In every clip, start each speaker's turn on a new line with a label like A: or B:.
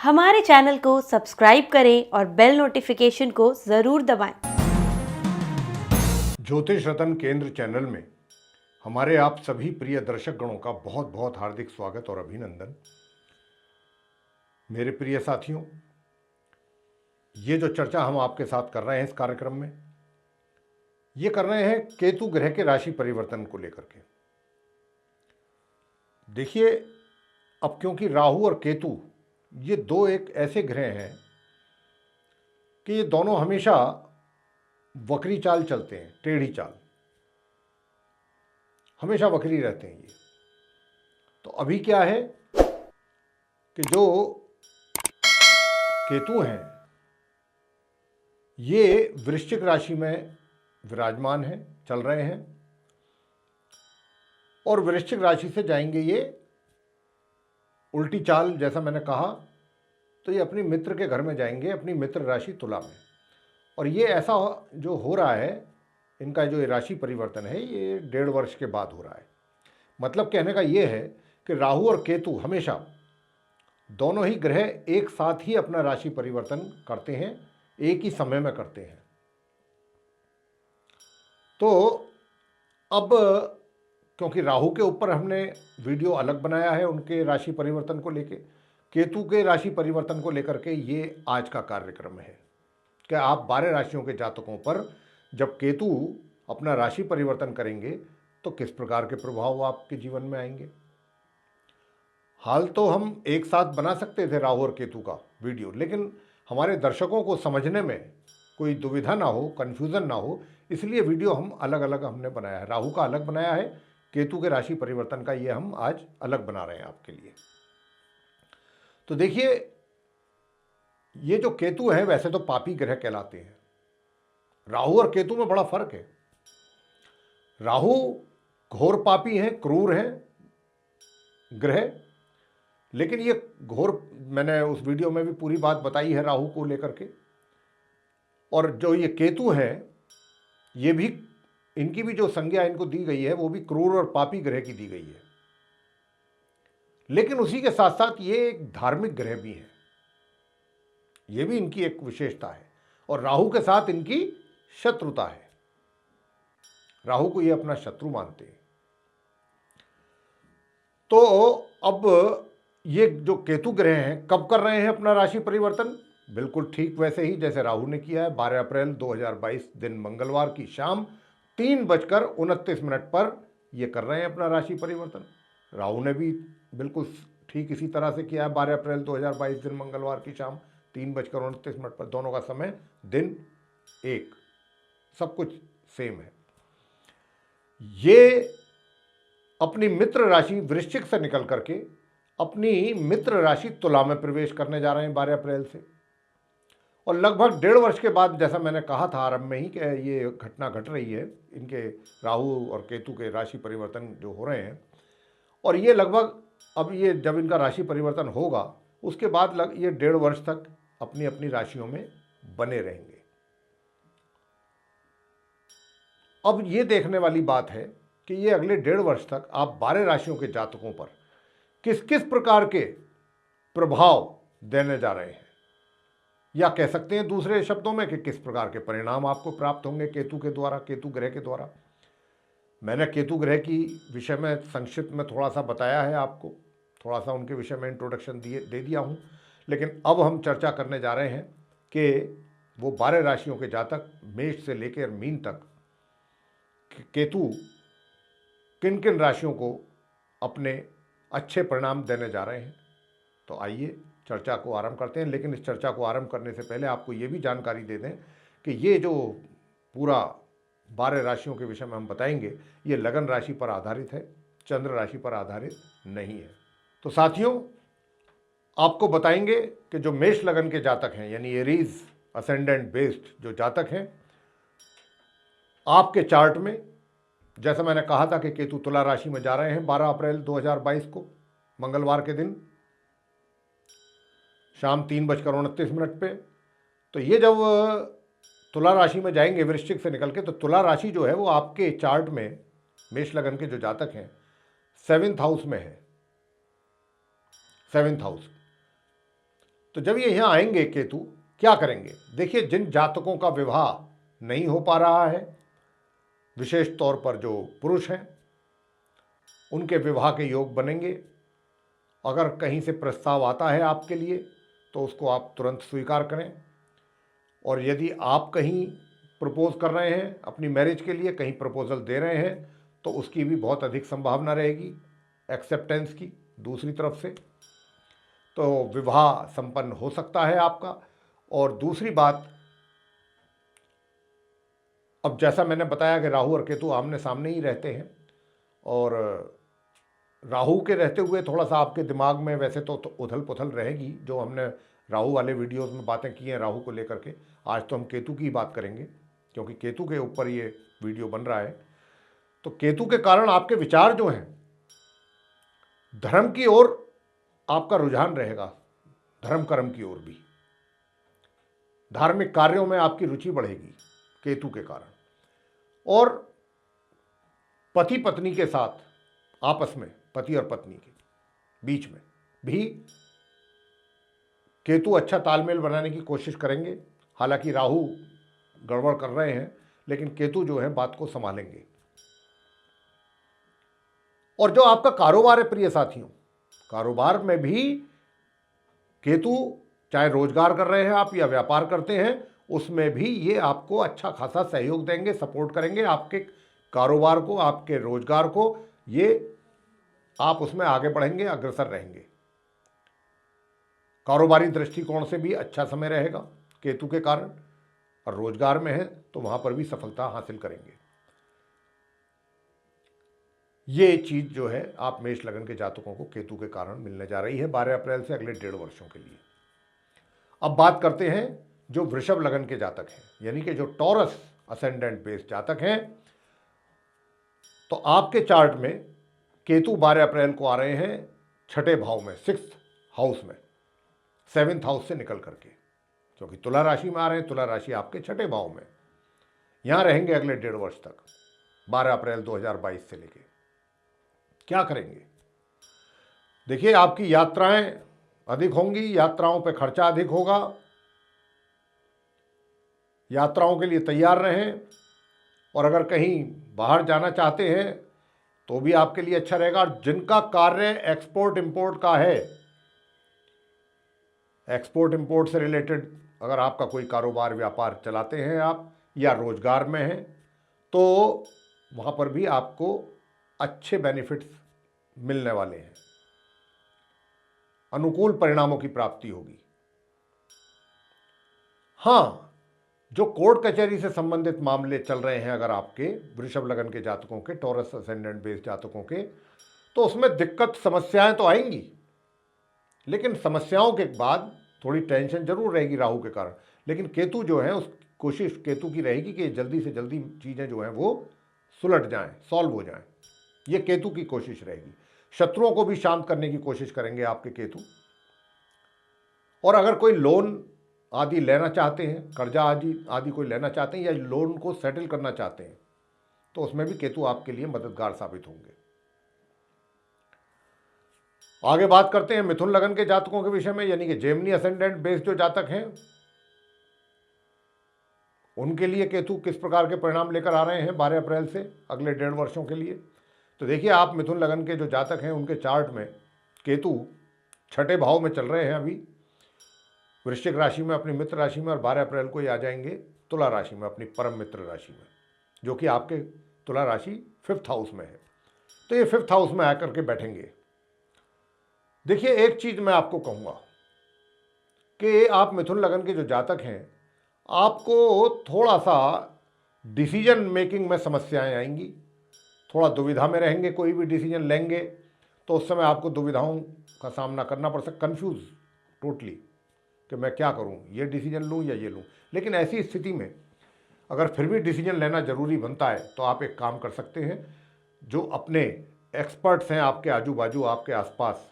A: हमारे चैनल को सब्सक्राइब करें और बेल नोटिफिकेशन को ज़रूर दबाएं।
B: ज्योतिष रतन केंद्र चैनल में हमारे आप सभी प्रिय दर्शक गणों का बहुत बहुत हार्दिक स्वागत और अभिनंदन। मेरे प्रिय साथियों, ये जो चर्चा हम आपके साथ कर रहे हैं इस कार्यक्रम में, ये कर रहे हैं केतु ग्रह के राशि परिवर्तन को लेकर के। देखिए, अब क्योंकि राहु और केतु ये दो एक ऐसे ग्रह हैं कि ये दोनों हमेशा वक्री चाल चलते हैं, टेढ़ी चाल, हमेशा वक्री रहते हैं ये। तो अभी क्या है कि जो केतु हैं ये वृश्चिक राशि में विराजमान हैं, चल रहे हैं, और वृश्चिक राशि से जाएंगे ये उल्टी चाल। जैसा मैंने कहा, तो ये अपनी मित्र के घर में जाएंगे, अपनी मित्र राशि तुला में। और ये ऐसा जो हो रहा है, इनका जो राशि परिवर्तन है, ये 1.5 वर्ष के बाद हो रहा है। मतलब कहने का ये है कि राहु और केतु हमेशा दोनों ही ग्रह एक साथ ही अपना राशि परिवर्तन करते हैं, एक ही समय में करते हैं। तो अब क्योंकि राहु के ऊपर हमने वीडियो अलग बनाया है उनके राशि परिवर्तन को लेके, केतु के राशि परिवर्तन को लेकर के ये आज का कार्यक्रम है कि आप 12 राशियों के जातकों पर जब केतु अपना राशि परिवर्तन करेंगे तो किस प्रकार के प्रभाव आपके जीवन में आएंगे। हाल तो हम एक साथ बना सकते थे राहु और केतु का वीडियो, लेकिन हमारे दर्शकों को समझने में कोई दुविधा ना हो, कन्फ्यूज़न ना हो, इसलिए वीडियो हम अलग अलग हमने बनाया है। राहु का अलग बनाया है, केतु के राशि परिवर्तन का ये हम आज अलग बना रहे हैं आपके लिए। तो देखिए, ये जो केतु है वैसे तो पापी ग्रह कहलाते हैं। राहु और केतु में बड़ा फर्क है। राहु घोर पापी हैं, क्रूर हैं ग्रह, लेकिन ये घोर, मैंने उस वीडियो में भी पूरी बात बताई है राहु को लेकर के। और जो ये केतु हैं, ये भी, इनकी भी जो संज्ञा इनको दी गई है वो भी क्रूर और पापी ग्रह की दी गई है। लेकिन उसी के साथ साथ ये एक धार्मिक ग्रह भी है, ये भी इनकी एक विशेषता है। और राहु के साथ इनकी शत्रुता है, राहु को ये अपना शत्रु मानते हैं। तो अब ये जो केतु ग्रह हैं कब कर रहे हैं अपना राशि परिवर्तन? बिल्कुल ठीक वैसे ही जैसे राहु ने किया है। 12 अप्रैल 2022 दिन मंगलवार की शाम 3:29 पर ये कर रहे हैं अपना राशि परिवर्तन। राहु ने भी बिल्कुल ठीक इसी तरह से किया है। 12 अप्रैल 2022 दिन मंगलवार की शाम 3:29 पर, दोनों का समय दिन एक, सब कुछ सेम है। ये अपनी मित्र राशि वृश्चिक से निकल करके अपनी मित्र राशि तुला में प्रवेश करने जा रहे हैं 12 अप्रैल से। और लगभग 1.5 वर्ष के बाद, जैसा मैंने कहा था आरंभ में ही कि ये घटना घट रही है, इनके राहु और केतु के राशि परिवर्तन जो हो रहे हैं, और ये लगभग, अब ये जब इनका राशि परिवर्तन होगा उसके बाद ये 1.5 वर्ष तक अपनी अपनी राशियों में बने रहेंगे। अब ये देखने वाली बात है कि ये अगले 1.5 वर्ष तक आप 12 राशियों के जातकों पर किस किस प्रकार के प्रभाव देने जा रहे हैं, या कह सकते हैं दूसरे शब्दों में कि किस प्रकार के परिणाम आपको प्राप्त होंगे केतु के द्वारा, केतु ग्रह के द्वारा। मैंने केतु ग्रह की विषय में संक्षिप्त में थोड़ा सा बताया है आपको, थोड़ा सा उनके विषय में इंट्रोडक्शन दे दिया हूँ। लेकिन अब हम चर्चा करने जा रहे हैं कि वो 12 राशियों के जातक मेष से लेकर मीन तक केतु किन किन राशियों को अपने अच्छे परिणाम देने जा रहे हैं। तो आइए चर्चा को आरंभ करते हैं। लेकिन इस चर्चा को आरंभ करने से पहले आपको ये भी जानकारी दे दें कि ये जो पूरा 12 राशियों के विषय में हम बताएंगे, ये लगन राशि पर आधारित है, चंद्र राशि पर आधारित नहीं है। तो साथियों, आपको बताएंगे कि जो मेष लगन के जातक हैं, यानी एरीज असेंडेंट बेस्ड जो जातक हैं, आपके चार्ट में, जैसा मैंने कहा था कि केतु तुला राशि में जा रहे हैं 12 अप्रैल 2022 को मंगलवार के दिन शाम 3:29 पे। तो ये जब तुला राशि में जाएंगे वृश्चिक से निकल के, तो तुला राशि जो है वो आपके चार्ट में, मेष लगन के जो जातक हैं, 7th हाउस में है, 7th हाउस। तो जब ये यहाँ आएंगे केतु, क्या करेंगे? देखिए, जिन जातकों का विवाह नहीं हो पा रहा है, विशेष तौर पर जो पुरुष हैं, उनके विवाह के योग बनेंगे। अगर कहीं से प्रस्ताव आता है आपके लिए तो उसको आप तुरंत स्वीकार करें। और यदि आप कहीं प्रपोज कर रहे हैं अपनी मैरिज के लिए, कहीं प्रपोजल दे रहे हैं, तो उसकी भी बहुत अधिक संभावना रहेगी एक्सेप्टेंस की दूसरी तरफ से। तो विवाह संपन्न हो सकता है आपका। और दूसरी बात, अब जैसा मैंने बताया कि राहु और केतु आमने सामने ही रहते हैं, और राहु के रहते हुए थोड़ा सा आपके दिमाग में वैसे तो उथल पुथल रहेगी, जो हमने राहु वाले वीडियोस में बातें की हैं राहु को लेकर के। आज तो हम केतु की बात करेंगे, क्योंकि केतु के ऊपर ये वीडियो बन रहा है। तो केतु के कारण आपके विचार जो हैं, धर्म की ओर आपका रुझान रहेगा, धर्म कर्म की ओर भी, धार्मिक कार्यों में आपकी रुचि बढ़ेगी केतु के कारण। और पति पत्नी के साथ आपस में, पति और पत्नी के बीच में भी केतु अच्छा तालमेल बनाने की कोशिश करेंगे। हालांकि राहु गड़बड़ कर रहे हैं, लेकिन केतु जो है बात को संभालेंगे। और जो आपका कारोबार है प्रिय साथियों, कारोबार में भी केतु, चाहे रोजगार कर रहे हैं आप या व्यापार करते हैं, उसमें भी ये आपको अच्छा खासा सहयोग देंगे, सपोर्ट करेंगे आपके कारोबार को, आपके रोजगार को। ये आप उसमें आगे बढ़ेंगे, अग्रसर रहेंगे। कारोबारी दृष्टिकोण से भी अच्छा समय रहेगा केतु के कारण। और रोजगार में है तो वहां पर भी सफलता हासिल करेंगे। ये चीज जो है आप मेष लगन के जातकों को केतु के कारण मिलने जा रही है 12 अप्रैल से अगले 1.5 वर्षों के लिए। अब बात करते हैं जो वृषभ लगन के जातक हैं, यानी कि जो टॉरस असेंडेंट बेस्ड जातक हैं। तो आपके चार्ट में केतु 12 अप्रैल को आ रहे हैं छठे भाव में, 6th हाउस में, 7th हाउस से निकल करके, क्योंकि तुला राशि में आ रहे हैं। तुला राशि आपके छठे भाव में, यहां रहेंगे अगले 1.5 वर्ष तक, 12 अप्रैल 2022 से लेके। क्या करेंगे? देखिए, आपकी यात्राएं अधिक होंगी, यात्राओं पे खर्चा अधिक होगा। यात्राओं के लिए तैयार रहें। और अगर कहीं बाहर जाना चाहते हैं तो भी आपके लिए अच्छा रहेगा। और जिनका कार्य एक्सपोर्ट इंपोर्ट का है, एक्सपोर्ट इंपोर्ट से रिलेटेड अगर आपका कोई कारोबार व्यापार चलाते हैं आप, या रोजगार में हैं, तो वहाँ पर भी आपको अच्छे बेनिफिट्स मिलने वाले हैं, अनुकूल परिणामों की प्राप्ति होगी। हाँ, जो कोर्ट कचहरी से संबंधित मामले चल रहे हैं अगर आपके वृषभ लगन के जातकों के, टॉरस असेंडेंट बेस्ड जातकों के, तो उसमें दिक्कत समस्याएं तो आएंगी, लेकिन समस्याओं के बाद थोड़ी टेंशन जरूर रहेगी राहु के कारण। लेकिन केतु जो है, उस कोशिश केतु की रहेगी कि जल्दी से जल्दी चीज़ें जो हैं वो सुलट जाएं, सॉल्व हो जाएं। ये केतु की कोशिश रहेगी। शत्रुओं को भी शांत करने की कोशिश करेंगे आपके केतु। और अगर कोई लोन आदि लेना चाहते हैं, कर्जा आदि कोई लेना चाहते हैं, या लोन को सेटल करना चाहते हैं, तो उसमें भी केतु आपके लिए मददगार साबित होंगे। आगे बात करते हैं मिथुन लगन के जातकों के विषय में, यानी कि जेमिनी असेंडेंट बेस्ड जो जातक हैं, उनके लिए केतु किस प्रकार के परिणाम लेकर आ रहे हैं 12 अप्रैल से अगले 1.5 वर्षों के लिए। तो देखिए, आप मिथुन लगन के जो जातक हैं, उनके चार्ट में केतु छठे भाव में चल रहे हैं अभी, वृश्चिक राशि में, अपनी मित्र राशि में, और 12 अप्रैल को ही आ जाएंगे तुला राशि में, अपनी परम मित्र राशि में, जो कि आपके तुला राशि 5th हाउस में है। तो ये 5th हाउस में आकर के बैठेंगे। देखिए, एक चीज मैं आपको कहूंगा कि आप मिथुन लगन के जो जातक हैं, आपको थोड़ा सा डिसीजन मेकिंग में समस्याएं आएंगी, थोड़ा दुविधा में रहेंगे। कोई भी डिसीजन लेंगे तो उस समय आपको दुविधाओं का सामना करना पड़ सकता, कंफ्यूज टोटली कि मैं क्या करूं, ये डिसीजन लूं या ये लूं। लेकिन ऐसी स्थिति में अगर फिर भी डिसीजन लेना जरूरी बनता है, तो आप एक काम कर सकते हैं, जो अपने एक्सपर्ट्स हैं आपके आजू बाजू, आपके आसपास,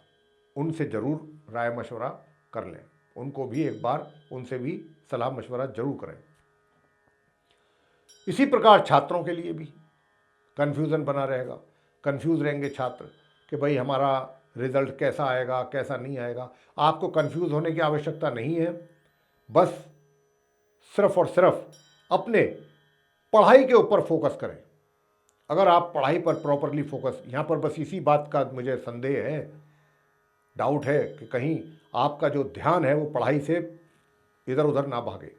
B: उनसे ज़रूर राय मशवरा कर लें। उनको भी एक बार, उनसे भी सलाह मशवरा जरूर करें। इसी प्रकार छात्रों के लिए भी कन्फ्यूज़न बना रहेगा। कन्फ्यूज़ रहेंगे छात्र कि भाई हमारा रिजल्ट कैसा आएगा कैसा नहीं आएगा, आपको कंफ्यूज होने की आवश्यकता नहीं है। बस सिर्फ और सिर्फ अपने पढ़ाई के ऊपर फोकस करें। अगर आप पढ़ाई पर प्रॉपरली फोकस, यहाँ पर बस इसी बात का मुझे संदेह है, डाउट है कि कहीं आपका जो ध्यान है वो पढ़ाई से इधर उधर ना भागे,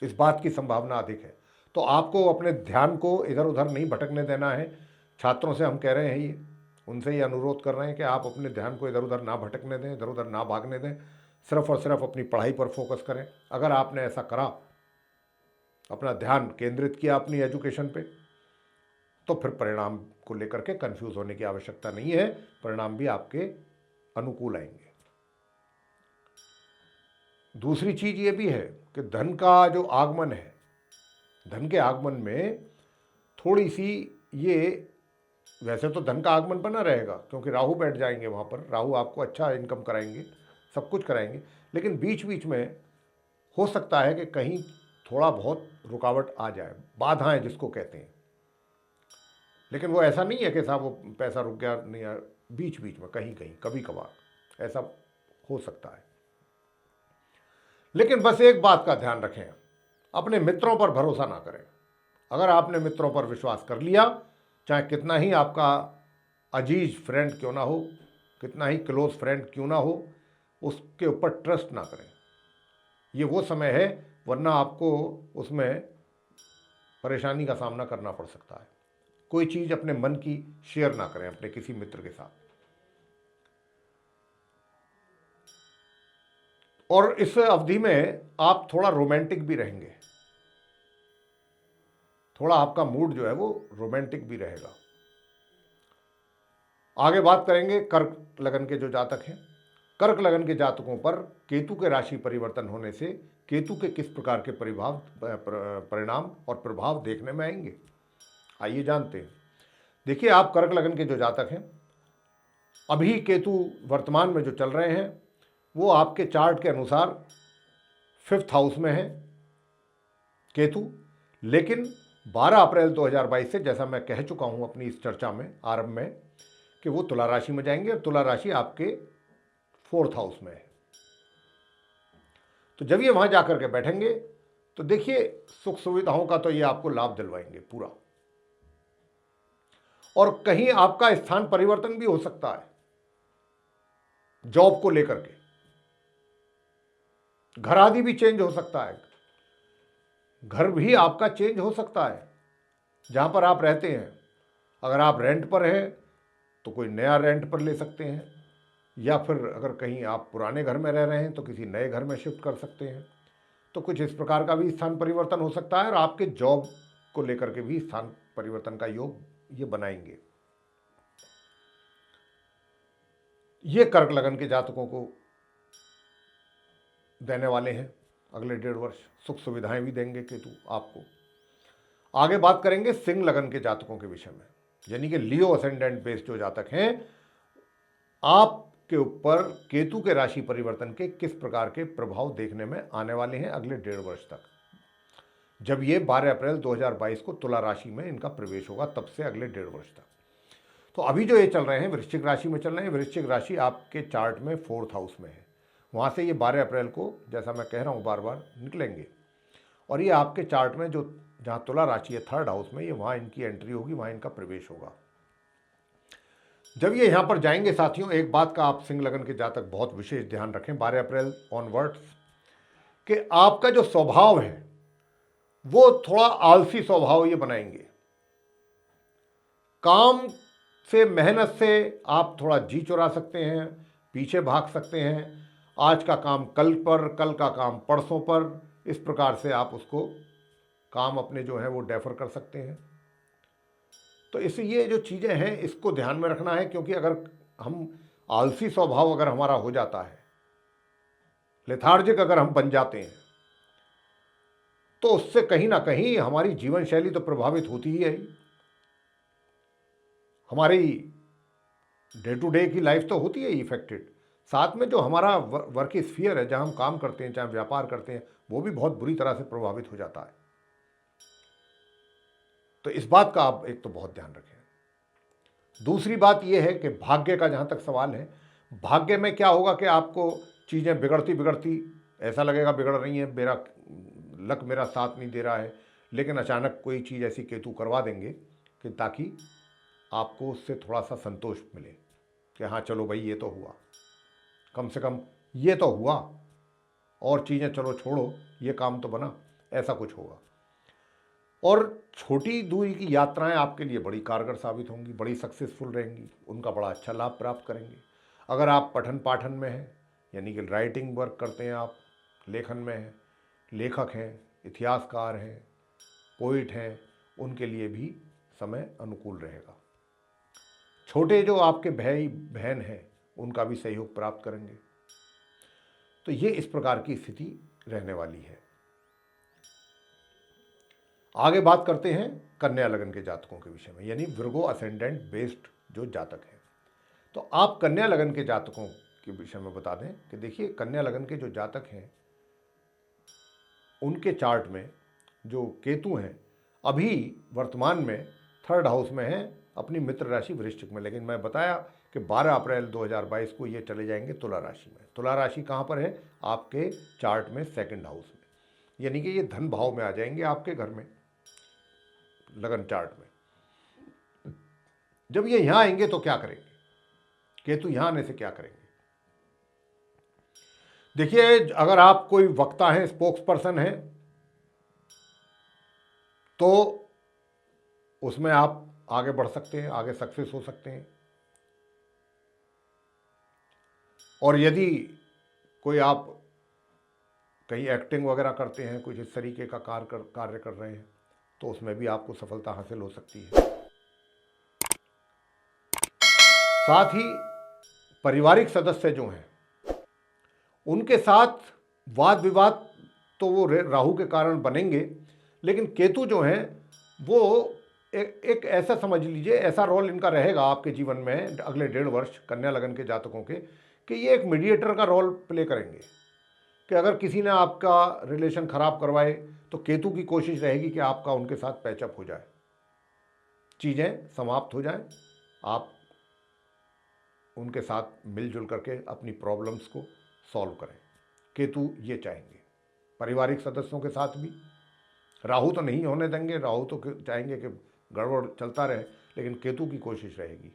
B: इस बात की संभावना अधिक है। तो आपको अपने ध्यान को इधर उधर नहीं भटकने देना है। छात्रों से हम कह रहे हैं, ये उनसे ये अनुरोध कर रहे हैं कि आप अपने ध्यान को इधर उधर ना भटकने दें, इधर उधर ना भागने दें, सिर्फ और सिर्फ अपनी पढ़ाई पर फोकस करें। अगर आपने ऐसा करा, अपना ध्यान केंद्रित किया अपनी एजुकेशन पे, तो फिर परिणाम को लेकर के कंफ्यूज होने की आवश्यकता नहीं है, परिणाम भी आपके अनुकूल आएंगे। दूसरी चीज ये भी है कि धन का जो आगमन है, धन के आगमन में थोड़ी सी ये, वैसे तो धन का आगमन बना रहेगा क्योंकि राहु बैठ जाएंगे वहाँ पर, राहु आपको अच्छा इनकम कराएंगे, सब कुछ कराएंगे, लेकिन बीच बीच में हो सकता है कि कहीं थोड़ा बहुत रुकावट आ जाए, बाधाएं जिसको कहते हैं। लेकिन वो ऐसा नहीं है कि साहब वो पैसा रुक गया, नहीं आया, बीच बीच में कहीं कहीं कभी कभार ऐसा हो सकता है। लेकिन बस एक बात का ध्यान रखें, अपने मित्रों पर भरोसा ना करें। अगर आपने मित्रों पर विश्वास कर लिया, चाहे कितना ही आपका अजीज फ्रेंड क्यों ना हो, कितना ही क्लोज फ्रेंड क्यों ना हो, उसके ऊपर ट्रस्ट ना करें। ये वो समय है, वरना आपको उसमें परेशानी का सामना करना पड़ सकता है। कोई चीज़ अपने मन की शेयर ना करें अपने किसी मित्र के साथ। और इस अवधि में आप थोड़ा रोमांटिक भी रहेंगे, थोड़ा आपका मूड जो है वो रोमांटिक भी रहेगा। आगे बात करेंगे कर्क लगन के जो जातक हैं। कर्क लगन के जातकों पर केतु के राशि परिवर्तन होने से केतु के किस प्रकार के परिणाम और प्रभाव देखने में आएंगे, आइए जानते हैं। देखिए, आप कर्क लगन के जो जातक हैं, अभी केतु वर्तमान में जो चल रहे हैं वो आपके चार्ट के अनुसार 5th हाउस में है केतु, लेकिन 12 अप्रैल 2022 से, जैसा मैं कह चुका हूं अपनी इस चर्चा में आरंभ में, कि वो तुला राशि में जाएंगे और तुला राशि आपके 4th हाउस में है। तो जब ये वहां जाकर के बैठेंगे तो देखिए, सुख सुविधाओं का तो ये आपको लाभ दिलवाएंगे पूरा, और कहीं आपका स्थान परिवर्तन भी हो सकता है जॉब को लेकर के, घर आदि भी चेंज हो सकता है, घर भी आपका चेंज हो सकता है जहां पर आप रहते हैं। अगर आप रेंट पर हैं तो कोई नया रेंट पर ले सकते हैं, या फिर अगर कहीं आप पुराने घर में रह रहे हैं तो किसी नए घर में शिफ्ट कर सकते हैं। तो कुछ इस प्रकार का भी स्थान परिवर्तन हो सकता है, और आपके जॉब को लेकर के भी स्थान परिवर्तन का योग ये बनाएंगे। ये कर्क लगन के जातकों को देने वाले हैं अगले 1.5 वर्ष, सुख सुविधाएं भी देंगे केतु आपको। आगे बात करेंगे सिंह लगन के जातकों के विषय में, यानी कि लियो असेंडेंट बेस्ड जो जातक हैं, आपके ऊपर केतु के राशि परिवर्तन के किस प्रकार के प्रभाव देखने में आने वाले हैं अगले 1.5 वर्ष तक। जब ये 12 अप्रैल 2022 को तुला राशि में इनका प्रवेश होगा, तब से अगले 1.5 वर्ष तक। तो अभी जो ये चल रहे हैं वृश्चिक राशि में चल रहे हैं। वृश्चिक राशि आपके चार्ट में 4th हाउस में है, वहाँ से ये 12 अप्रैल को, जैसा मैं कह रहा हूँ बार बार, निकलेंगे, और ये आपके चार्ट में जो जहाँ तुला राशि है 3rd हाउस में, ये वहाँ इनकी एंट्री होगी, वहाँ इनका प्रवेश होगा। जब ये यहाँ पर जाएंगे साथियों, एक बात का आप सिंह लगन के जातक बहुत विशेष ध्यान रखें 12 अप्रैल ऑनवर्ड्स, कि आपका जो स्वभाव है वो थोड़ा आलसी स्वभाव ये बनाएंगे। काम से, मेहनत से आप थोड़ा जी चुरा सकते हैं, पीछे भाग सकते हैं, आज का काम कल पर, कल का काम परसों पर, इस प्रकार से आप उसको काम अपने जो है वो डेफर कर सकते हैं। तो इससे ये जो चीज़ें हैं इसको ध्यान में रखना है, क्योंकि अगर हम आलसी स्वभाव अगर हमारा हो जाता है, लेथार्जिक अगर हम बन जाते हैं, तो उससे कहीं ना कहीं हमारी जीवन शैली तो प्रभावित होती ही है, हमारी डे टू डे की लाइफ तो होती है इफेक्टेड, साथ में जो हमारा वर्क स्फीयर है, जहां हम काम करते हैं, चाहे व्यापार करते हैं, वो भी बहुत बुरी तरह से प्रभावित हो जाता है। तो इस बात का आप एक तो बहुत ध्यान रखें। दूसरी बात यह है कि भाग्य का जहाँ तक सवाल है, भाग्य में क्या होगा कि आपको चीज़ें बिगड़ती बिगड़ती ऐसा लगेगा बिगड़ रही हैं, मेरा लक मेरा साथ नहीं दे रहा है, लेकिन अचानक कोई चीज़ ऐसी केतु करवा देंगे कि ताकि आपको उससे थोड़ा सा संतोष मिले कि हाँ चलो भाई ये तो हुआ, कम से कम ये तो हुआ, और चीज़ें चलो छोड़ो, ये काम तो बना, ऐसा कुछ होगा। और छोटी दूरी की यात्राएं आपके लिए बड़ी कारगर साबित होंगी, बड़ी सक्सेसफुल रहेंगी, उनका बड़ा अच्छा लाभ प्राप्त करेंगे। अगर आप पठन पाठन में हैं, यानी कि राइटिंग वर्क करते हैं, आप लेखन में हैं, लेखक हैं, इतिहासकार हैं, पोइट हैं, उनके लिए भी समय अनुकूल रहेगा। छोटे जो आपके भाई बहन हैं उनका भी सहयोग प्राप्त करेंगे। तो ये इस प्रकार की स्थिति रहने वाली है। आगे बात करते हैं कन्या लगन के जातकों के विषय में, यानी विर्गो असेंडेंट बेस्ड जो जातक हैं। तो आप कन्या लगन के जातकों के विषय में बता दें कि देखिए, कन्या लगन के जो जातक हैं उनके चार्ट में जो केतु हैं अभी वर्तमान में 3rd हाउस में हैं, अपनी मित्र राशि वृश्चिक में, लेकिन मैं बताया कि 12 अप्रैल 2022 को ये चले जाएंगे तुला राशि में। तुला राशि कहाँ पर है? आपके चार्ट में 2nd हाउस में, यानी कि ये धन भाव में आ जाएंगे आपके घर में, लगन चार्ट में। जब ये यहां आएंगे तो क्या करेंगे? केतु यहां आने से क्या करेंगे? देखिए, अगर आप कोई वक्ता हैं, स्पोक्स पर्सन हैं, तो उसमें आप आगे बढ़ सकते हैं, आगे सक्सेस हो सकते हैं। और यदि कोई आप कहीं एक्टिंग वगैरह करते हैं, कुछ इस तरीके का कार्य कर रहे हैं, तो उसमें भी आपको सफलता हासिल हो सकती है। साथ ही पारिवारिक सदस्य जो हैं उनके साथ वाद विवाद तो वो राहु के कारण बनेंगे, लेकिन केतु जो हैं वो एक ऐसा समझ लीजिए, ऐसा रोल इनका रहेगा आपके जीवन में अगले 1.5 वर्ष कन्या लगन के जातकों के, कि ये एक मीडिएटर का रोल प्ले करेंगे। कि अगर किसी ने आपका रिलेशन खराब करवाए तो केतु की कोशिश रहेगी कि आपका उनके साथ पैचअप हो जाए, चीज़ें समाप्त हो जाएं, आप उनके साथ मिलजुल करके अपनी प्रॉब्लम्स को सॉल्व करें। केतु ये चाहेंगे। पारिवारिक सदस्यों के साथ भी राहु तो नहीं होने देंगे, राहु तो चाहेंगे कि गड़बड़ चलता रहे, लेकिन केतु की कोशिश रहेगी।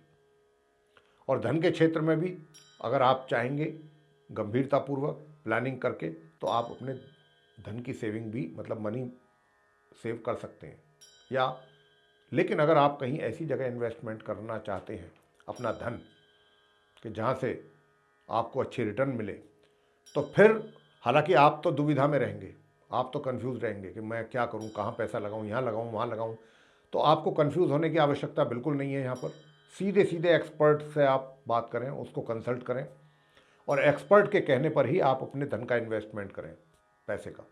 B: और धन के क्षेत्र में भी अगर आप चाहेंगे गंभीरतापूर्वक प्लानिंग करके, तो आप अपने धन की सेविंग भी, मतलब मनी सेव कर सकते हैं। या लेकिन अगर आप कहीं ऐसी जगह इन्वेस्टमेंट करना चाहते हैं अपना धन कि जहाँ से आपको अच्छी रिटर्न मिले, तो फिर हालांकि आप तो दुविधा में रहेंगे, आप तो कंफ्यूज रहेंगे कि मैं क्या करूं, कहाँ पैसा लगाऊं, यहाँ लगाऊं, वहाँ लगाऊं। तो आपको कंफ्यूज होने की आवश्यकता बिल्कुल नहीं है। यहाँ पर सीधे सीधे एक्सपर्ट से आप बात करें, उसको कंसल्ट करें, और एक्सपर्ट के कहने पर ही आप अपने धन का इन्वेस्टमेंट करें, पैसे का।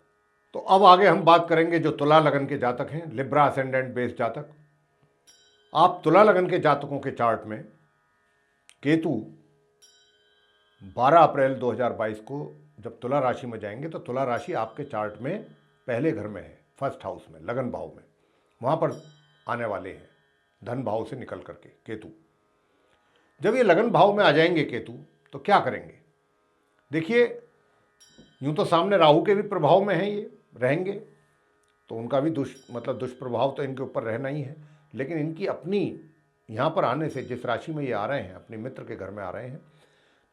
B: तो अब आगे हम बात करेंगे जो तुला लगन के जातक हैं, लिब्रा असेंडेंट बेस्ड जातक। आप तुला लगन के जातकों के चार्ट में केतु 12 अप्रैल 2022 को जब तुला राशि में जाएंगे, तो तुला राशि आपके चार्ट में पहले घर में है, 1st हाउस में, लगन भाव में, वहाँ पर आने वाले हैं धन भाव से निकल करके केतु। जब ये लगन भाव में आ जाएंगे केतु, तो क्या करेंगे? देखिए, यूँ तो सामने राहु के भी प्रभाव में हैं, ये रहेंगे, तो उनका भी दुष्प्रभाव तो इनके ऊपर रहना ही है। लेकिन इनकी अपनी यहाँ पर आने से, जिस राशि में ये आ रहे हैं, अपने मित्र के घर में आ रहे हैं,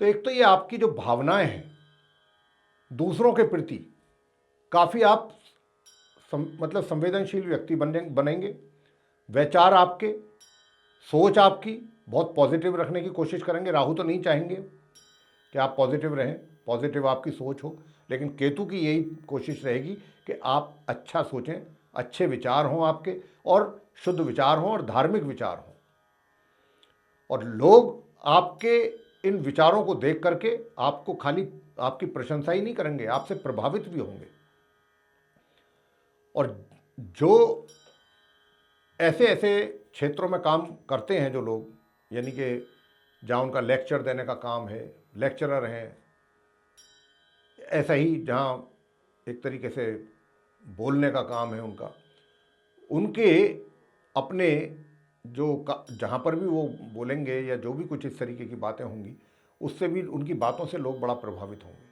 B: तो एक तो ये आपकी जो भावनाएं हैं दूसरों के प्रति, काफ़ी आप संवेदनशील व्यक्ति बनेंगे। विचार आपके, सोच आपकी बहुत पॉजिटिव रखने की कोशिश करेंगे। राहु तो नहीं चाहेंगे कि आप पॉजिटिव रहें, पॉजिटिव आपकी सोच हो, लेकिन केतु की यही कोशिश रहेगी कि आप अच्छा सोचें, अच्छे विचार हों आपके, और शुद्ध विचार हों और धार्मिक विचार हों, और लोग आपके इन विचारों को देख करके आपको खाली आपकी प्रशंसा ही नहीं करेंगे, आपसे प्रभावित भी होंगे। और जो ऐसे ऐसे क्षेत्रों में काम करते हैं जो लोग, यानी कि जहाँ उनका लेक्चर देने का काम है, लेक्चरर हैं, ऐसा ही जहाँ एक तरीके से बोलने का काम है उनका, उनके अपने जहाँ पर भी वो बोलेंगे या जो भी कुछ इस तरीके की बातें होंगी, उससे भी, उनकी बातों से लोग बड़ा प्रभावित होंगे।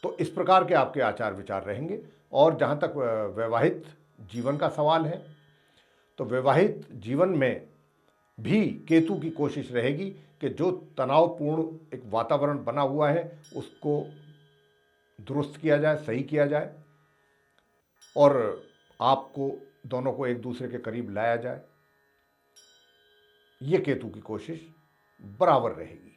B: तो इस प्रकार के आपके आचार विचार रहेंगे। और जहाँ तक वैवाहिक जीवन का सवाल है, तो वैवाहिक जीवन में भी केतु की कोशिश रहेगी कि जो तनावपूर्ण एक वातावरण बना हुआ है उसको दुरुस्त किया जाए, सही किया जाए, और आपको दोनों को एक दूसरे के करीब लाया जाए। ये केतु की कोशिश बराबर रहेगी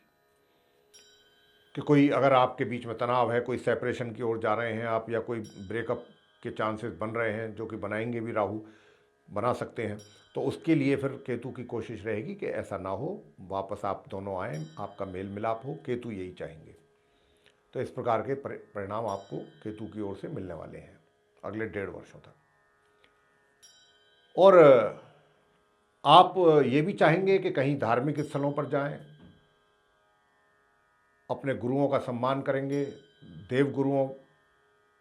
B: कि कोई अगर आपके बीच में तनाव है, कोई सेपरेशन की ओर जा रहे हैं आप, या कोई ब्रेकअप के चांसेस बन रहे हैं, जो कि बनाएंगे भी, राहु बना सकते हैं, तो उसके लिए फिर केतु की कोशिश रहेगी कि ऐसा ना हो, वापस आप दोनों आएँ, आपका मेल मिलाप हो। केतु यही चाहेंगे। तो इस प्रकार के परिणाम आपको केतु की ओर से मिलने वाले हैं अगले 1.5 वर्षों तक। और आप ये भी चाहेंगे कि कहीं धार्मिक स्थलों पर जाएं, अपने गुरुओं का सम्मान करेंगे, देव गुरुओं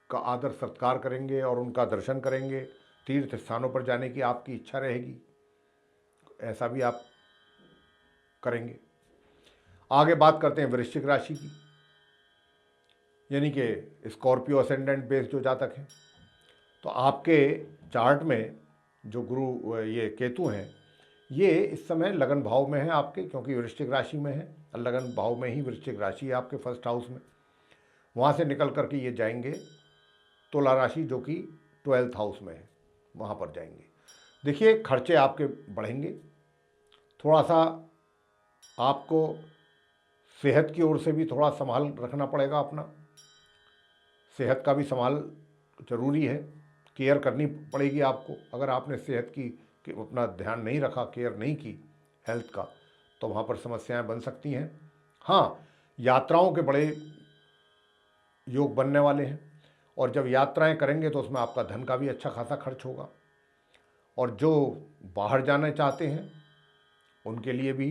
B: का आदर सत्कार करेंगे और उनका दर्शन करेंगे। तीर्थ स्थानों पर जाने की आपकी इच्छा रहेगी, ऐसा भी आप करेंगे। आगे बात करते हैं वृश्चिक राशि की, यानी कि स्कॉर्पियो असेंडेंट बेस जो जातक हैं। तो आपके चार्ट में जो गुरु, ये केतु हैं, ये इस समय लगन भाव में है आपके, क्योंकि वृश्चिक राशि में है, लगन भाव में ही वृश्चिक राशि है आपके फर्स्ट हाउस में। वहाँ से निकल करके ये जाएंगे तुला राशि, जो कि 12th हाउस में है, वहाँ पर जाएंगे। देखिए, खर्चे आपके बढ़ेंगे, थोड़ा सा आपको सेहत की ओर से भी थोड़ा संभाल रखना पड़ेगा अपना। सेहत का भी संभाल जरूरी है, केयर करनी पड़ेगी आपको। अगर आपने सेहत की अपना ध्यान नहीं रखा, केयर नहीं की हेल्थ का, तो वहाँ पर समस्याएं बन सकती हैं। हाँ, यात्राओं के बड़े योग बनने वाले हैं, और जब यात्राएं करेंगे तो उसमें आपका धन का भी अच्छा खासा खर्च होगा। और जो बाहर जाना चाहते हैं उनके लिए भी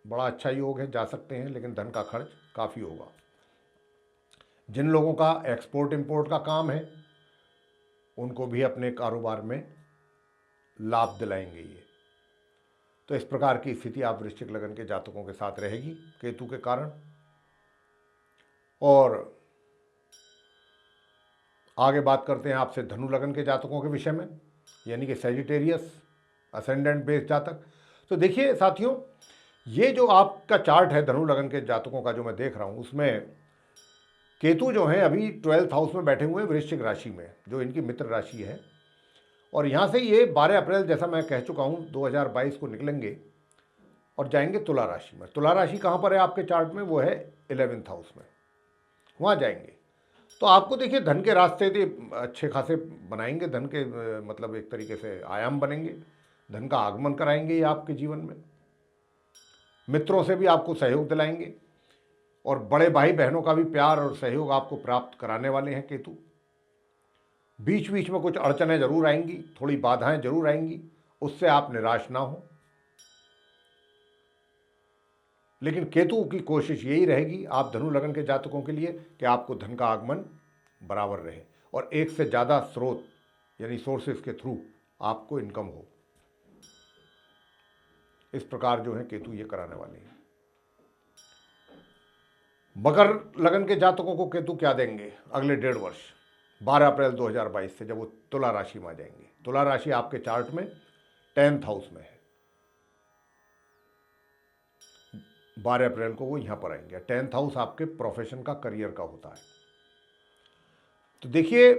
B: बड़ा अच्छा योग है, जा सकते हैं, लेकिन धन का खर्च काफ़ी होगा। जिन लोगों का एक्सपोर्ट इंपोर्ट का काम है उनको भी अपने कारोबार में लाभ दिलाएंगे ये। तो इस प्रकार की स्थिति आप वृश्चिक लगन के जातकों के साथ रहेगी केतु के कारण। और आगे बात करते हैं आपसे धनु लगन के जातकों के विषय में, यानी कि सैजिटेरियस असेंडेंट बेस जातक। तो देखिए साथियों, ये जो आपका चार्ट है धनु लगन के जातकों का जो मैं देख रहा हूँ, उसमें केतु जो है अभी 12th हाउस में बैठे हुए हैं वृश्चिक राशि में, जो इनकी मित्र राशि है। और यहाँ से ये 12 अप्रैल, जैसा मैं कह चुका हूँ, 2022 को निकलेंगे और जाएंगे तुला राशि में। तुला राशि कहाँ पर है आपके चार्ट में? वो है 11th हाउस में, वहाँ जाएंगे। तो आपको देखिए धन के रास्ते तो अच्छे खासे बनाएंगे, धन के मतलब एक तरीके से आयाम बनेंगे, धन का आगमन कराएंगे ये आपके जीवन में। मित्रों से भी आपको सहयोग दिलाएंगे, और बड़े भाई बहनों का भी प्यार और सहयोग आपको प्राप्त कराने वाले हैं केतु। बीच बीच में कुछ अड़चनें जरूर आएंगी, थोड़ी बाधाएं जरूर आएंगी, उससे आप निराश ना हो। लेकिन केतु की कोशिश यही रहेगी आप धनु लगन के जातकों के लिए कि आपको धन का आगमन बराबर रहे, और एक से ज़्यादा स्रोत यानी सोर्सेस के थ्रू आपको इनकम हो। इस प्रकार जो है केतु ये कराने वाले हैं। मकर लगन के जातकों को केतु क्या देंगे अगले 1.5 वर्ष, 12 अप्रैल 2022 से, जब वो तुला राशि में आ जाएंगे। तुला राशि आपके चार्ट में 10th हाउस में है, 12 अप्रैल को वो यहाँ पर आएंगे। 10th हाउस आपके प्रोफेशन का, करियर का होता है। तो देखिए,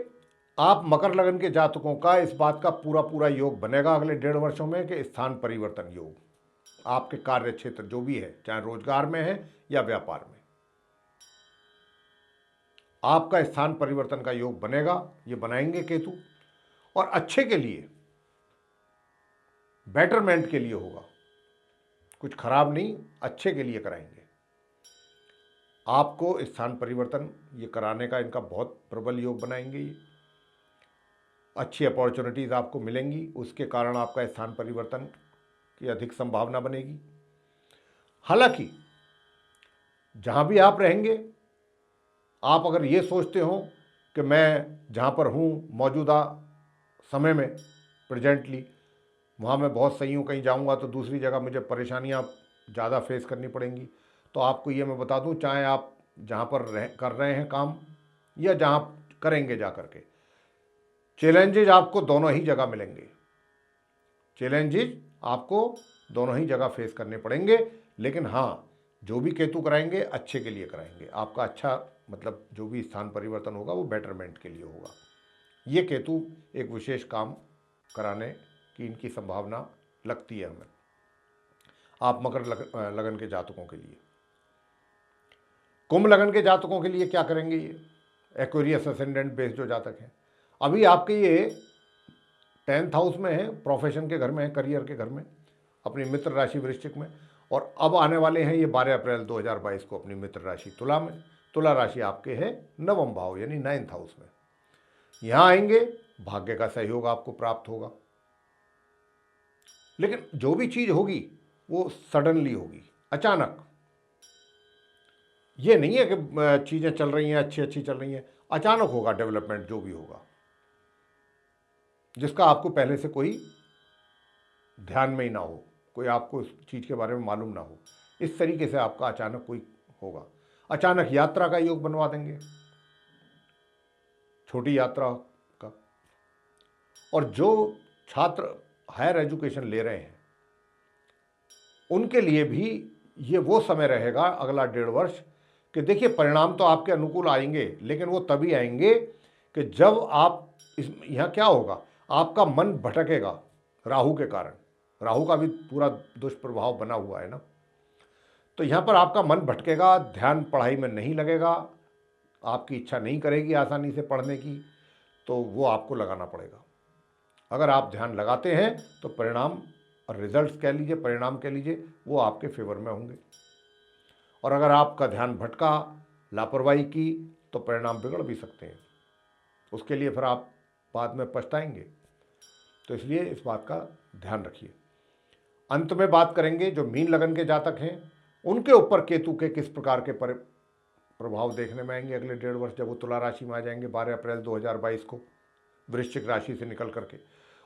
B: आप मकर लगन के जातकों का इस बात का पूरा पूरा योग बनेगा अगले 1.5 वर्षों में कि स्थान परिवर्तन योग आपके कार्य क्षेत्र जो भी है, चाहे रोजगार में है या व्यापार में, आपका स्थान परिवर्तन का योग बनेगा। ये बनाएंगे केतु, और अच्छे के लिए, बेटरमेंट के लिए होगा, कुछ खराब नहीं, अच्छे के लिए कराएंगे। आपको स्थान परिवर्तन ये कराने का इनका बहुत प्रबल योग बनाएंगे। ये अच्छी अपॉर्चुनिटीज़ आपको मिलेंगी, उसके कारण आपका स्थान परिवर्तन की अधिक संभावना बनेगी। हालांकि जहाँ भी आप रहेंगे, आप अगर ये सोचते हो कि मैं जहाँ पर हूँ मौजूदा समय में प्रेजेंटली। वहाँ मैं बहुत सही हूँ, कहीं जाऊँगा तो दूसरी जगह मुझे परेशानियाँ ज़्यादा फेस करनी पड़ेंगी। तो आपको ये मैं बता दूँ, चाहे आप जहाँ पर कर रहे हैं काम या जहाँ करेंगे जा कर के, चैलेंजेज आपको दोनों ही जगह मिलेंगे। चैलेंजेज आपको दोनों ही जगह फेस करने पड़ेंगे। लेकिन हाँ, जो भी केतु कराएंगे अच्छे के लिए कराएंगे। आपका अच्छा मतलब जो भी स्थान परिवर्तन होगा वो बेटरमेंट के लिए होगा। ये केतु एक विशेष काम कराने की इनकी संभावना लगती है हमें। आप मकर लगन के जातकों के लिए, कुंभ लगन के जातकों के लिए क्या करेंगे? ये एक्वेरियस असेंडेंट बेस जो जातक हैं, अभी आपके ये 10th हाउस में है, प्रोफेशन के घर में है, करियर के घर में, अपनी मित्र राशि वृश्चिक में। और अब आने वाले हैं ये 12 अप्रैल 2022 को अपनी मित्र राशि तुला में। तुला राशि आपके है नवम भाव यानी 9th हाउस में। यहाँ आएंगे, भाग्य का सहयोग आपको प्राप्त होगा। लेकिन जो भी चीज़ होगी वो सडनली होगी, अचानक। ये नहीं है कि चीज़ें चल रही हैं अच्छी अच्छी चल रही हैं, अचानक होगा डेवलपमेंट जो भी होगा, जिसका आपको पहले से कोई ध्यान में ही ना हो, कोई आपको इस चीज़ के बारे में मालूम ना हो। इस तरीके से आपका अचानक कोई होगा। अचानक यात्रा का योग बनवा देंगे, छोटी यात्रा का। और जो छात्र हायर एजुकेशन ले रहे हैं उनके लिए भी ये वो समय रहेगा अगला 1.5 वर्ष कि देखिए परिणाम तो आपके अनुकूल आएंगे, लेकिन वो तभी आएंगे कि जब आप यहाँ क्या होगा, आपका मन भटकेगा राहु के कारण। राहु का भी पूरा दुष्प्रभाव बना हुआ है ना, तो यहाँ पर आपका मन भटकेगा, ध्यान पढ़ाई में नहीं लगेगा, आपकी इच्छा नहीं करेगी आसानी से पढ़ने की, तो वो आपको लगाना पड़ेगा। अगर आप ध्यान लगाते हैं तो परिणाम और रिजल्ट्स कह लीजिए, परिणाम कह लीजिए, वो आपके फेवर में होंगे। और अगर आपका ध्यान भटका, लापरवाही की, तो परिणाम बिगड़ भी सकते हैं। उसके लिए फिर आप बाद में पछताएंगे। तो इसलिए इस बात का ध्यान रखिए। अंत में बात करेंगे जो मीन लगन के जातक हैं उनके ऊपर केतु के किस प्रकार के प्रभाव देखने में आएंगे अगले 1.5 वर्ष, जब वो तुला राशि में आ जाएंगे 12 अप्रैल 2022 को वृश्चिक राशि से निकल करके।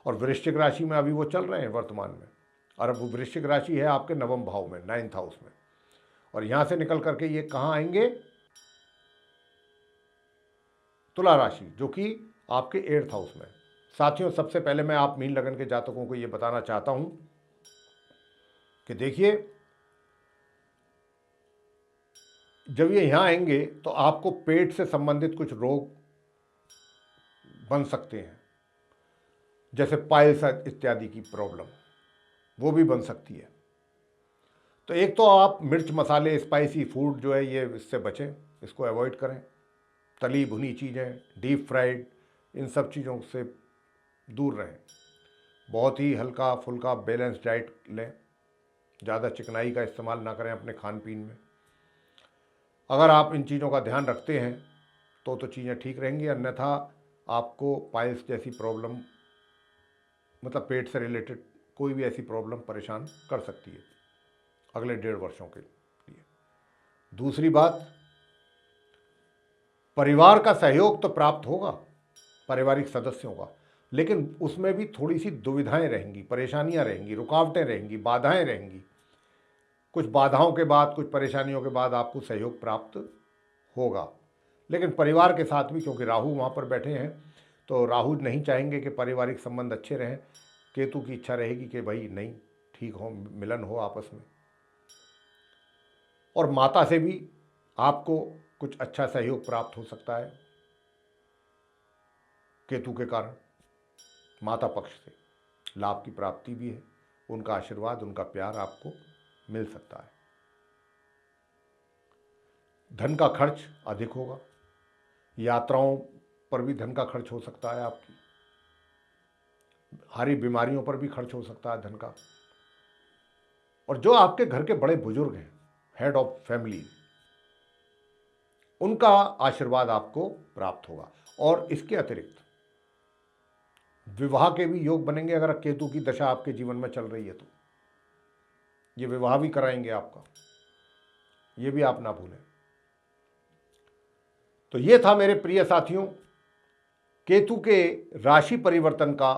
B: और वृश्चिक राशि में अभी वो चल रहे हैं वर्तमान में, और अब वृश्चिक राशि है आपके नवम भाव में, 9th हाउस में। और यहाँ से निकल करके ये कहाँ आएंगे? तुला राशि, जो कि आपके 8th हाउस में। साथियों, सबसे पहले मैं आप मीन लगन के जातकों को ये बताना चाहता हूँ कि देखिए जब ये यहाँ आएंगे तो आपको पेट से संबंधित कुछ रोग बन सकते हैं, जैसे पाइल्स इत्यादि की प्रॉब्लम, वो भी बन सकती है। तो एक तो आप मिर्च मसाले स्पाइसी फूड जो है ये इससे बचें, इसको अवॉइड करें। तली भुनी चीज़ें, डीप फ्राइड, इन सब चीज़ों से दूर रहें। बहुत ही हल्का फुल्का बैलेंस डाइट लें, ज़्यादा चिकनाई का इस्तेमाल ना करें अपने खान पीन में। अगर आप इन चीज़ों का ध्यान रखते हैं तो चीज़ें ठीक रहेंगी, अन्यथा आपको पाइल्स जैसी प्रॉब्लम, मतलब पेट से रिलेटेड कोई भी ऐसी प्रॉब्लम परेशान कर सकती है अगले 1.5 वर्षों के लिए। दूसरी बात, परिवार का सहयोग तो प्राप्त होगा, पारिवारिक सदस्यों का, लेकिन उसमें भी थोड़ी सी दुविधाएं रहेंगी, परेशानियां रहेंगी, रुकावटें रहेंगी, बाधाएं रहेंगी। कुछ बाधाओं के बाद, कुछ परेशानियों के बाद आपको सहयोग प्राप्त होगा। लेकिन परिवार के साथ भी, क्योंकि राहु वहाँ पर बैठे हैं, तो राहु नहीं चाहेंगे कि पारिवारिक संबंध अच्छे रहें। केतु की इच्छा रहेगी कि भाई नहीं, ठीक हो, मिलन हो आपस में। और माता से भी आपको कुछ अच्छा सहयोग प्राप्त हो सकता है केतु के कारण। माता पक्ष से लाभ की प्राप्ति भी है, उनका आशीर्वाद, उनका प्यार आपको मिल सकता है। धन का खर्च अधिक होगा, यात्राओं पर भी धन का खर्च हो सकता है, आपकी भारी बीमारियों पर भी खर्च हो सकता है धन का। और जो आपके घर के बड़े बुजुर्ग हैं, हेड ऑफ फैमिली, उनका आशीर्वाद आपको प्राप्त होगा। और इसके अतिरिक्त विवाह के भी योग बनेंगे। अगर केतु की दशा आपके जीवन में चल रही है तो ये विवाह भी कराएंगे आपका, ये भी आप ना भूलें। तो ये था मेरे प्रिय साथियों केतु के राशि परिवर्तन का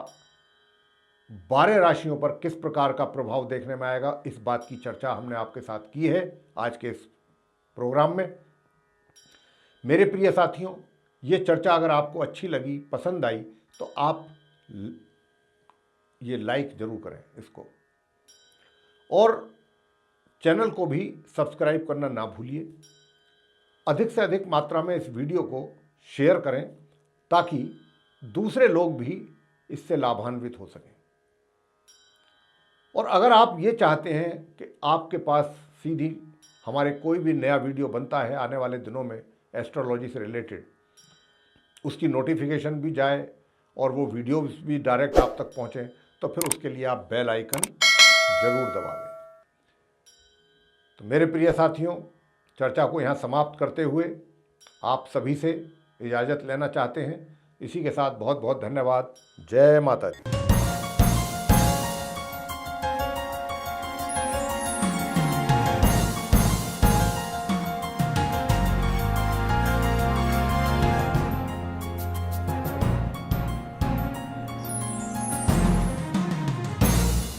B: 12 राशियों पर किस प्रकार का प्रभाव देखने में आएगा, इस बात की चर्चा हमने आपके साथ की है आज के इस प्रोग्राम में। मेरे प्रिय साथियों, ये चर्चा अगर आपको अच्छी लगी, पसंद आई, तो आप ये लाइक जरूर करें इसको, और चैनल को भी सब्सक्राइब करना ना भूलिए। अधिक से अधिक मात्रा में इस वीडियो को शेयर करें ताकि दूसरे लोग भी इससे लाभान्वित हो सकें। और अगर आप ये चाहते हैं कि आपके पास सीधी हमारे कोई भी नया वीडियो बनता है आने वाले दिनों में एस्ट्रोलॉजी से रिलेटेड, उसकी नोटिफिकेशन भी जाए और वो वीडियो भी डायरेक्ट आप तक पहुंचे, तो फिर उसके लिए आप बेल आइकन जरूर दबा दें। तो मेरे प्रिय साथियों, चर्चा को यहाँ समाप्त करते हुए आप सभी से इजाज़त लेना चाहते हैं। इसी के साथ बहुत बहुत धन्यवाद। जय माता दी।